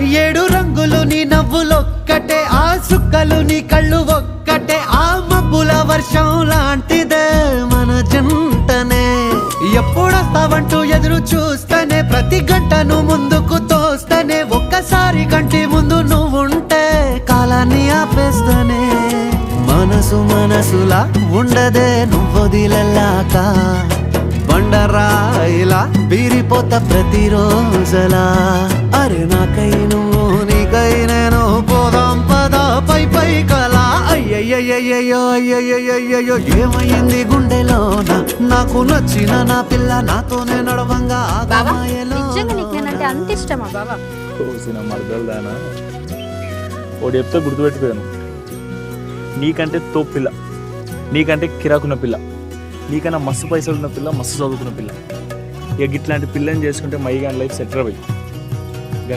ఏడు రంగులు నీ నవ్వులొక్కటే, ఆ సుక్కలు నీ కళ్ళు ఒక్కటే, ఆ మబ్బుల వర్షం లాంటిదే మన జంటనే. ఎప్పుడొస్తావంటూ ఎదురు చూస్తేనే, ప్రతి గంటను ముందుకు తోస్తేనే, ఒక్కసారి కంటి ముందు నువ్వుంటే కాలాన్ని ఆపేస్తేనే. మనసులా ఉండదే నువ్వొదిలెళ్ళాక, బండరాయిలా బీరిపోత ప్రతిరోజలా. అరే నాకై నువ్వు నీకై నేను, పోదాం పద పై పై కలా. అయ్యయ్యయ్యో అయ్యయ్యయ్యో ఏమైంది గుండెలోన, నాకు నచ్చిన నా పిల్ల నాతోనే నడవంగా ఆగమాయలో. అంత ఇష్టమా బాబా? మరదలుదానా ఒకటి చెప్తే గుర్తుపెట్టుకోను, నీకంటే తోపు పిల్ల, నీకంటే కిరాకున్న పిల్ల, నీకన్నా మస్తు పైసలు ఉన్న పిల్ల, మస్తు చదువుకున్న పిల్ల. ఇక ఇట్లాంటి పిల్లని చేసుకుంటే మైగాన్ లైఫ్ సెటిల్ అయ్యి.